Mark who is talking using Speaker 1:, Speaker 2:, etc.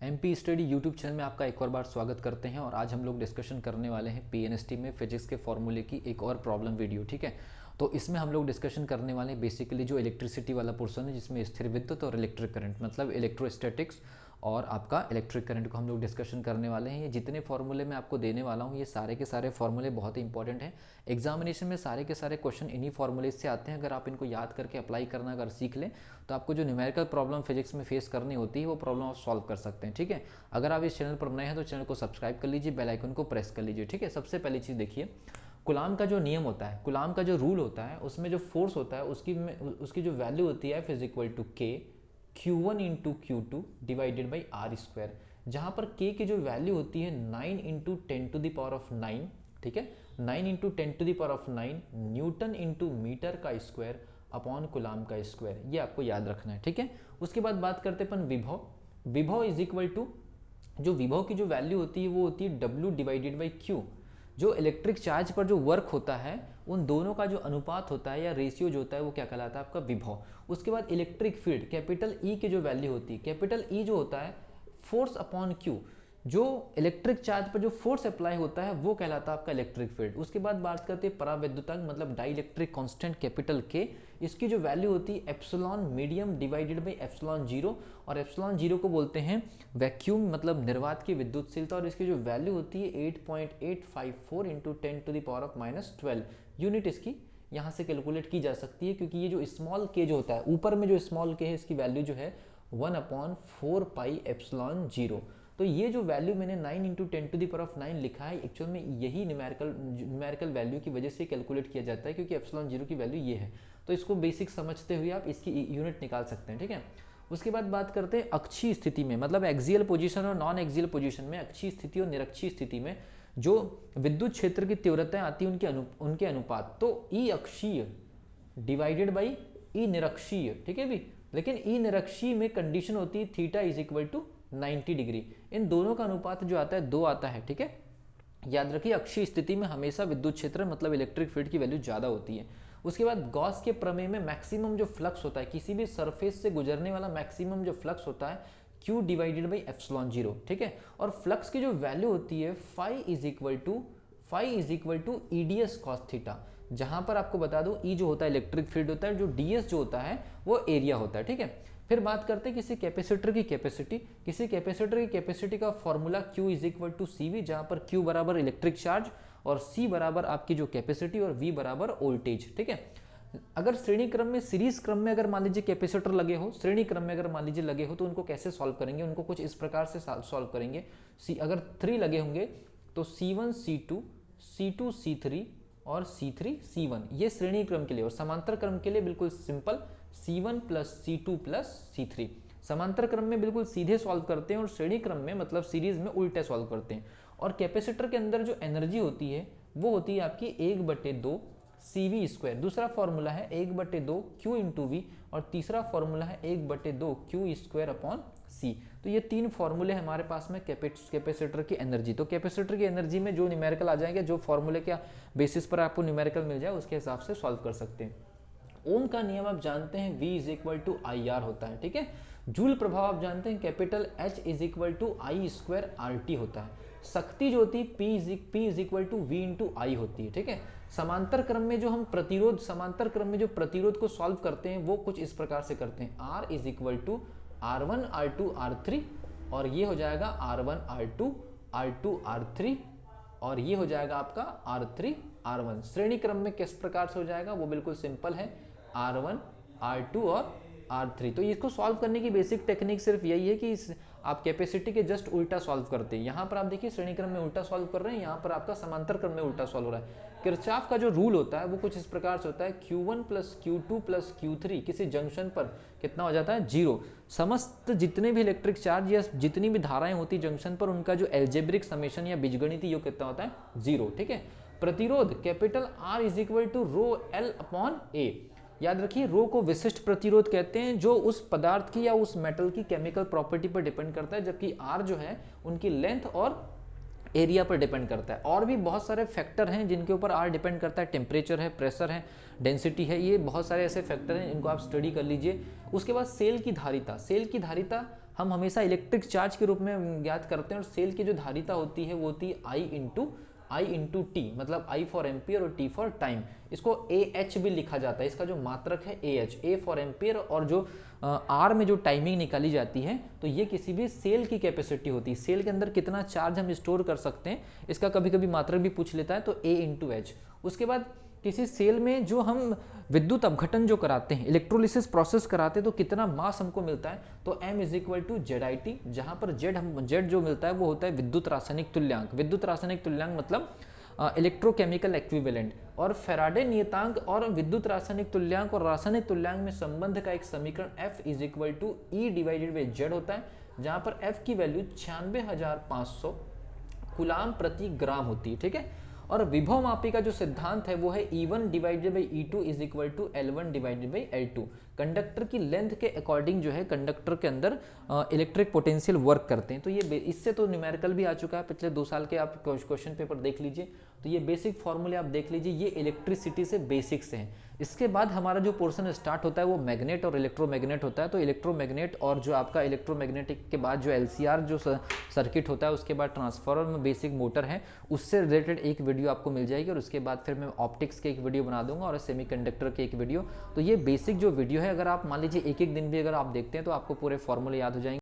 Speaker 1: MP study YouTube channel में आपका एक और बार स्वागत करते हैं। और आज हम लोग डिस्कशन करने वाले हैं पीएनएसटी में फिजिक्स के फॉर्मूले की एक और प्रॉब्लम वीडियो। ठीक है, तो इसमें हम लोग डिस्कशन करने वाले हैं बेसिकली जो इलेक्ट्रिसिटी वाला पोर्शन है, जिसमें स्थिर विद्युत और इलेक्ट्रिक करंट मतलब इलेक्ट्रोस्टैटिक्स और आपका इलेक्ट्रिक करंट को हम लोग डिस्कशन करने वाले हैं। ये जितने फॉर्मूले मैं आपको देने वाला हूँ, ये सारे के सारे फॉर्मूले बहुत ही इंपॉर्टेंट हैं। एग्जामिनेशन में सारे के सारे क्वेश्चन इन्हीं फॉर्मूले से आते हैं। अगर आप इनको याद करके अप्लाई करना अगर सीख लें तो आपको जो न्यूमेरिकल प्रॉब्लम फिजिक्स में फेस करनी होती है वो प्रॉब्लम आप सॉल्व कर सकते हैं। ठीक है, अगर आप इस चैनल पर नए हैं तो चैनल को सब्सक्राइब कर लीजिए, बेल आइकन को प्रेस कर लीजिए। ठीक है, सबसे पहली चीज़ देखिए, कुलाम का जो नियम होता है, कुलाम का जो रूल होता है, उसमें जो फोर्स होता है उसकी जो वैल्यू होती है F इज इक्वल टू के Q1 into Q2 divided by R square, जहाँ पर K की जो वैल्यू होती है 9 इंटू 10⁻⁹। ठीक है, 9 इंटू 10⁻⁹ न्यूटन इंटू मीटर का स्क्वायर अपॉन कुलाम का स्क्वायर, ये आपको याद रखना है। ठीक है, उसके बाद बात करते हैं अपन विभव। विभव इज इक्वल टू, जो विभव की जो वैल्यू होती है वो होती है W डिवाइडेड बाई Q। जो इलेक्ट्रिक चार्ज पर जो वर्क होता है उन दोनों का जो अनुपात होता है या रेशियो जो होता है वो क्या कहलाता है, आपका विभव। उसके बाद इलेक्ट्रिक फील्ड कैपिटल E की जो वैल्यू होती है, कैपिटल E जो होता है फोर्स अपॉन Q, जो इलेक्ट्रिक चार्ज पर जो फोर्स अप्लाई होता है वो कहलाता है आपका इलेक्ट्रिक फील्ड। उसके बाद बात करते हैं परावैद्युतांक मतलब dielectric constant capital K, इसकी जो वैल्यू होती है epsilon medium divided by epsilon zero, और एप्सिलॉन जीरो को बोलते हैं वैक्यूम मतलब निर्वात की विद्युतशीलता, और इसकी जो वैल्यू होती है 8.854 इंटू 10⁻⁻12 यूनिट इसकी यहाँ से कैलकुलेट की जा सकती है, क्योंकि ये जो स्मॉल के जो होता है ऊपर में जो स्मॉल के है इसकी वैल्यू जो है 1/4 एप्सिलॉन जीरो। तो ये जो वैल्यू मैंने 9 इंटू 10⁻⁹ लिखा है, एक्चुअल में यही न्यूमेरिकल वैल्यू की वजह से कैलकुलेट किया जाता है, क्योंकि एप्सिलॉन जीरो की वैल्यू ये है। तो इसको बेसिक समझते हुए आप इसकी यूनिट निकाल सकते हैं। ठीक है, उसके बाद बात करते हैं अक्षीय स्थिति में मतलब एक्सियल पोजीशन और नॉन एक्सियल पोजीशन में, अक्षीय स्थिति और निरक्षीय स्थिति में जो विद्युत क्षेत्र की तीव्रताएं आती है उनके अनुपात, तो ई अक्षीय डिवाइडेड बाई ई निरक्षीय। ठीक है भी, लेकिन ई निरक्षीय में कंडीशन होती है theta is equal to 90 degree. इन दोनों का अनुपात जो आता है 2 आता है। ठीक है, याद रखिए अक्षीय स्थिति में हमेशा विद्युत क्षेत्र मतलब इलेक्ट्रिक फील्ड की वैल्यू ज़्यादा होती है। उसके बाद गॉस के प्रमेय में मैक्सिमम जो फ्लक्स होता है, किसी भी सरफेस से गुजरने वाला मैक्सिमम जो फ्लक्स होता है Q divided by epsilon zero. ठीक है, और फ्लक्स की जो वैल्यू होती है phi is equal to EDS cos theta, जहां पर आपको बता दूं E जो होता है इलेक्ट्रिक फील्ड होता है, जो DS जो होता है वो एरिया होता है। ठीक है, फिर बात करते हैं किसी कैपेसिटर की कैपेसिटी का formula Q is equal to CV, जहां पर Q बराबर इलेक्ट्रिक चार्ज और C बराबर आपकी जो कैपेसिटी और V बराबर वोल्टेज। ठीक है, अगर श्रेणी क्रम में सीरीज क्रम में अगर मान लीजिए कैपेसिटर लगे हो, श्रेणी क्रम में अगर मान लीजिए लगे हो, तो उनको कैसे सॉल्व करेंगे, उनको कुछ इस प्रकार से सॉल्व करेंगे। अगर 3 लगे होंगे तो C1 C2 C2 C3 और C3 C1, ये श्रेणी क्रम के लिए। और समांतर क्रम के लिए बिल्कुल simple C1 plus C2 plus C3। समांतर क्रम में बिल्कुल सीधे सॉल्व करते हैं और श्रेणी क्रम में मतलब सीरीज में उल्टे सॉल्व करते हैं। और कैपेसिटर के अंदर जो एनर्जी होती है वो होती है आपकी 1/2 CV स्क्वायर। दूसरा फॉर्मूला है 1/2 Q इंटू वी, और तीसरा फॉर्मूला है 1/2 Q स्क्वायर अपॉन C। तो ये 3 फॉर्मूले हमारे पास में कैपेसिटर की एनर्जी। तो कैपेसिटर की एनर्जी में जो न्यूमेरिकल आ जाएंगे, जो फॉर्मूले के बेसिस पर आपको न्यूमेरिकल मिल जाए उसके हिसाब से सॉल्व कर सकते हैं। ओम का नियम आप जानते हैं V is equal to IR होता है। ठीक है, जूल प्रभाव आप जानते हैं capital H is equal to I square RT होता है। शक्ति जो होती है P is equal to V into I होती है। ठीक है, समांतर क्रम में जो हम प्रतिरोध को सॉल्व करते हैं वो कुछ इस प्रकार से करते हैं, R is equal to R1 R2 R3, और ये हो जाएगा R1 R2 R2 R3, और ये हो जाएगा आपका R3 R1। श्रेणी क्रम में किस प्रकार से हो जाएगा वो बिल्कुल सिंपल है, R1 R2 और R3। तो इसको सॉल्व करने की बेसिक टेक्निक सिर्फ यही है कि आप कैपेसिटी के जस्ट उल्टा सॉल्व करते हैं। यहाँ पर आप देखिए श्रेणी क्रम में उल्टा सॉल्व कर रहे हैं, यहाँ पर आपका समांतर क्रम में उल्टा सॉल्व हो रहा है। किरचॉफ का जो रूल होता है वो कुछ इस प्रकार से होता है, Q1 plus Q2 plus Q3 किसी जंक्शन पर कितना हो जाता है, 0। समस्त जितने भी इलेक्ट्रिक चार्ज या जितनी भी धाराएं होती जंक्शन पर, उनका जो एल्जेब्रिक समेशन या बीजगणितीय योग कितना होता है, 0। ठीक है, प्रतिरोध capital R is equal to rho L upon A। याद रखिए रो को विशिष्ट प्रतिरोध कहते हैं, जो उस पदार्थ की या उस मेटल की केमिकल प्रॉपर्टी पर डिपेंड करता है, जबकि R जो है उनकी लेंथ और एरिया पर डिपेंड करता है। और भी बहुत सारे फैक्टर हैं जिनके ऊपर R डिपेंड करता है, टेम्परेचर है, प्रेशर है, डेंसिटी है, ये बहुत सारे ऐसे फैक्टर हैं, इनको आप स्टडी कर लीजिए। उसके बाद सेल की धारिता हम हमेशा इलेक्ट्रिक चार्ज के रूप में ज्ञात करते हैं, और सेल की जो धारिता होती है वो होती है I इंटू टी, मतलब I फॉर एम्पियर और T फॉर टाइम। इसको AH भी लिखा जाता है, इसका जो मात्रक है AH, A फॉर एम्पियर, और जो R में जो टाइमिंग निकाली जाती है, तो ये किसी भी सेल की कैपेसिटी होती है, सेल के अंदर कितना चार्ज हम स्टोर कर सकते हैं, इसका कभी कभी मात्रक भी पूछ लेता है, तो A इंटू एच। उसके बाद किसी सेल में जो हम विद्युत अपघटन जो कराते हैं, इलेक्ट्रोलिसिस प्रोसेस कराते हैं, तो कितना मास हमको मिलता है, तो M is equal to ZIT, जहां पर Z जो मिलता है वो होता है विद्युत रासायनिक तुल्यांक। विद्युत रासायनिक तुल्यांक मतलब इलेक्ट्रोकेमिकल एक्विवेलेंट। और फैराडे नियतांक और विद्युत रासायनिक तुल्यांक और रासायनिक तुल्यांक में संबंध का एक समीकरण F is equal to E divided by Z होता है, जहां पर F की वैल्यू 96,500 कूलाम प्रति ग्राम होती है, ठीक है। और विभव मापी का जो सिद्धांत है वो है E1 divided by E2 is equal to L1 divided by L2। Conductor की लेंथ के अकॉर्डिंग जो है कंडक्टर के अंदर इलेक्ट्रिक पोटेंशियल वर्क करते हैं। तो ये इससे तो न्यूमेरिकल भी आ चुका है, पिछले 2 साल के आप क्वेश्चन पेपर देख लीजिए, तो ये बेसिक फॉर्मूले आप देख लीजिए, ये इलेक्ट्रिसिटी से बेसिक से हैं। इसके बाद हमारा जो पोर्शन स्टार्ट होता है वो मैग्नेट और इलेक्ट्रोमैग्नेट होता है। तो इलेक्ट्रोमैग्नेट और जो आपका इलेक्ट्रोमैग्नेटिक के बाद जो LCR जो सर्किट होता है, उसके बाद ट्रांसफार्मर में बेसिक मोटर है, उससे रिलेटेड एक वीडियो आपको मिल जाएगी, और उसके बाद फिर मैं ऑप्टिक्स के एक वीडियो बना दूंगा और सेमीकंडक्टर के एक वीडियो। तो ये बेसिक जो वीडियो है, अगर आप मान लीजिए एक एक दिन भी अगर आप देखते हैं तो आपको पूरे फॉर्मूले याद हो जाएंगे।